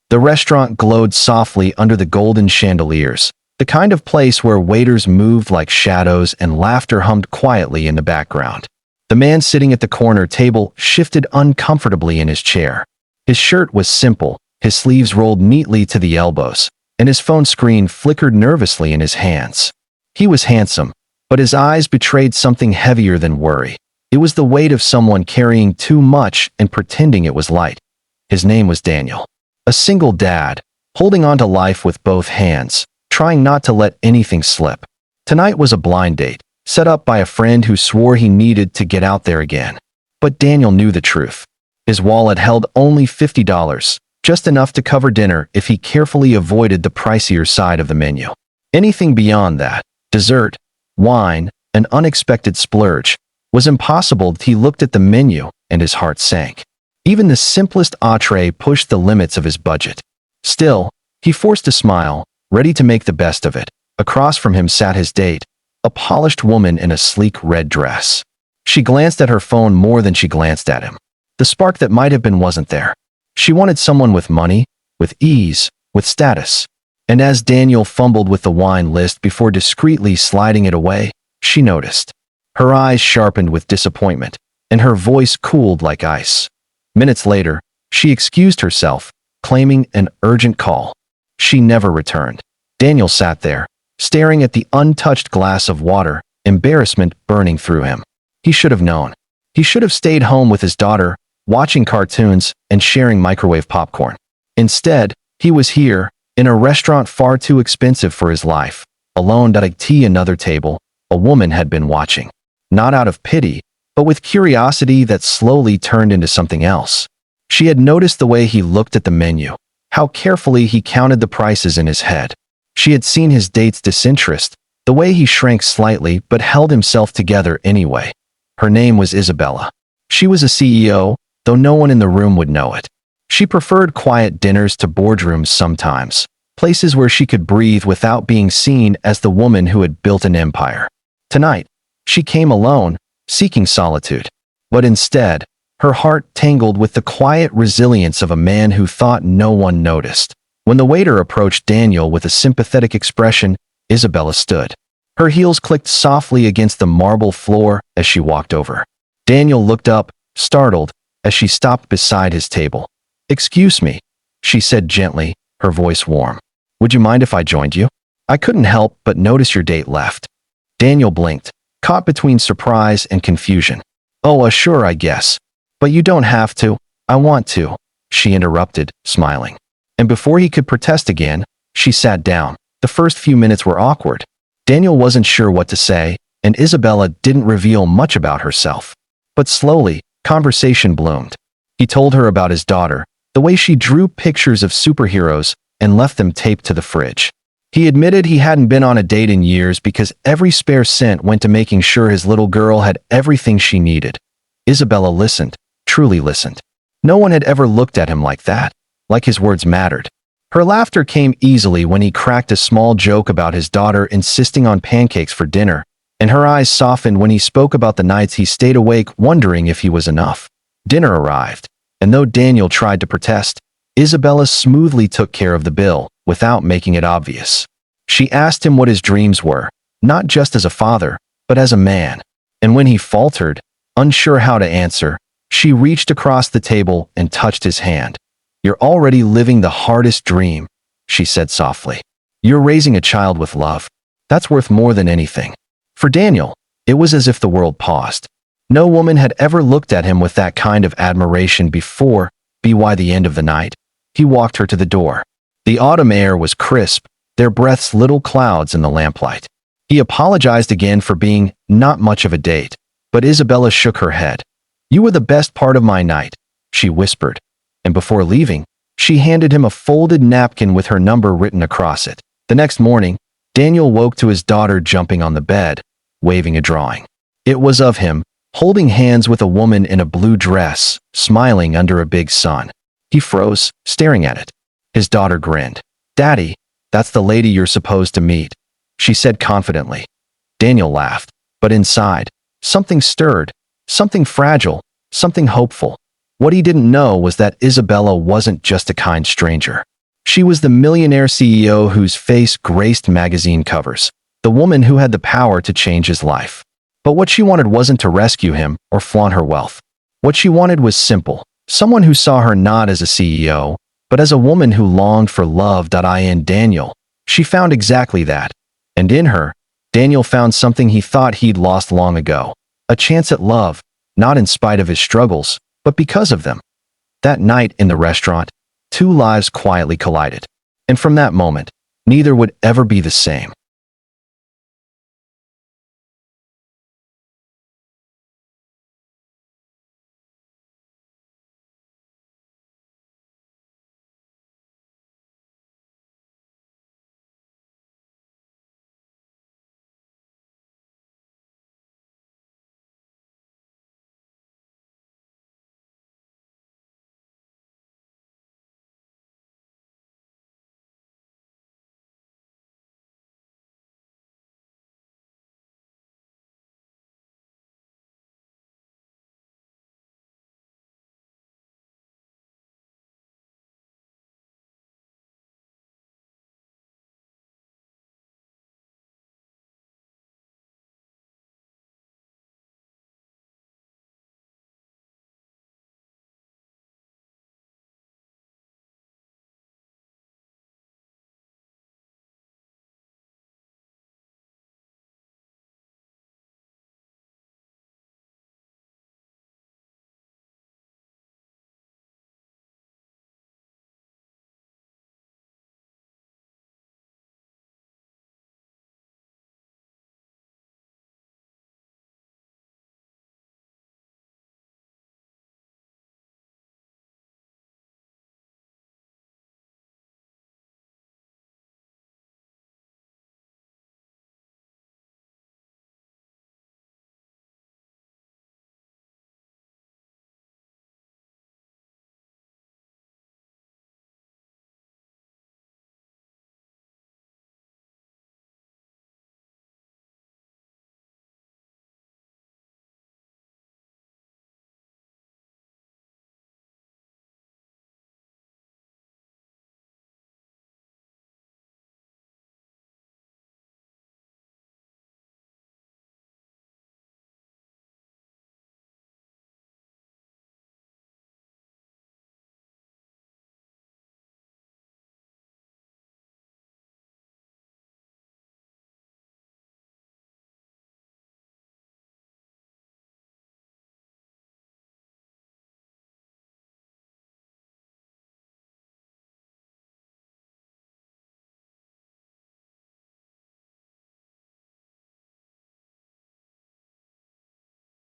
The restaurant glowed softly under the golden chandeliers, the kind of place where waiters moved like shadows and laughter hummed quietly in the background. The man sitting at the corner table shifted uncomfortably in his chair. His shirt was simple, his sleeves rolled neatly to the elbows, and his phone screen flickered nervously in his hands. He was handsome, but his eyes betrayed something heavier than worry. It was the weight of someone carrying too much and pretending it was light. His name was Daniel. A single dad, holding on to life with both hands, trying not to let anything slip. Tonight was a blind date, set up by a friend who swore he needed to get out there again. But Daniel knew the truth. His wallet held only $50, just enough to cover dinner if he carefully avoided the pricier side of the menu. Anything beyond that, dessert, wine, an unexpected splurge, was impossible. He looked at the menu, and his heart sank. Even the simplest entree pushed the limits of his budget. Still, he forced a smile, ready to make the best of it. Across from him sat his date, a polished woman in a sleek red dress. She glanced at her phone more than she glanced at him. The spark that might have been wasn't there. She wanted someone with money, with ease, with status. And as Daniel fumbled with the wine list before discreetly sliding it away, she noticed. Her eyes sharpened with disappointment, and her voice cooled like ice. Minutes later, she excused herself, claiming an urgent call. She never returned. Daniel sat there, staring at the untouched glass of water, embarrassment burning through him. He should have known. He should have stayed home with his daughter, watching cartoons and sharing microwave popcorn. Instead, he was here, in a restaurant far too expensive for his life, alone at another table. A woman had been watching. Not out of pity, but with curiosity that slowly turned into something else. She had noticed the way he looked at the menu, how carefully he counted the prices in his head. She had seen his date's disinterest, the way he shrank slightly but held himself together anyway. Her name was Isabella. She was a CEO, though no one in the room would know it. She preferred quiet dinners to boardrooms sometimes, places where she could breathe without being seen as the woman who had built an empire. Tonight, she came alone, seeking solitude. But instead, her heart tangled with the quiet resilience of a man who thought no one noticed. When the waiter approached Daniel with a sympathetic expression, Isabella stood. Her heels clicked softly against the marble floor as she walked over. Daniel looked up, startled, as she stopped beside his table. "Excuse me," she said gently, her voice warm. "Would you mind if I joined you? I couldn't help but notice your date left." Daniel blinked, caught between surprise and confusion. "Oh, sure, I guess. But you don't have to. I want to," she interrupted, smiling. And before he could protest again, she sat down. The first few minutes were awkward. Daniel wasn't sure what to say, and Isabella didn't reveal much about herself. But slowly, conversation bloomed. He told her about his daughter, the way she drew pictures of superheroes and left them taped to the fridge. He admitted he hadn't been on a date in years because every spare cent went to making sure his little girl had everything she needed. Isabella listened, truly listened. No one had ever looked at him like that, like his words mattered. Her laughter came easily when he cracked a small joke about his daughter insisting on pancakes for dinner, and her eyes softened when he spoke about the nights he stayed awake wondering if he was enough. Dinner arrived, and though Daniel tried to protest, Isabella smoothly took care of the bill, without making it obvious. She asked him what his dreams were, not just as a father, but as a man. And when he faltered, unsure how to answer, she reached across the table and touched his hand. "You're already living the hardest dream," she said softly. "You're raising a child with love. That's worth more than anything." For Daniel, it was as if the world paused. No woman had ever looked at him with that kind of admiration before. By the end of the night, he walked her to the door. The autumn air was crisp, their breaths little clouds in the lamplight. He apologized again for being not much of a date, but Isabella shook her head. "You were the best part of my night," she whispered, and before leaving, she handed him a folded napkin with her number written across it. The next morning, Daniel woke to his daughter jumping on the bed, waving a drawing. It was of him, holding hands with a woman in a blue dress, smiling under a big sun. He froze, staring at it. His daughter grinned. "Daddy, that's the lady you're supposed to meet," she said confidently. Daniel laughed, but inside, something stirred, something fragile, something hopeful. What he didn't know was that Isabella wasn't just a kind stranger. She was the millionaire CEO whose face graced magazine covers, the woman who had the power to change his life. But what she wanted wasn't to rescue him or flaunt her wealth. What she wanted was simple, someone who saw her not as a CEO, but as a woman who longed for love. Diane Daniel. She found exactly that. And in her, Daniel found something he thought he'd lost long ago. A chance at love, not in spite of his struggles, but because of them. That night in the restaurant, two lives quietly collided. And from that moment, neither would ever be the same.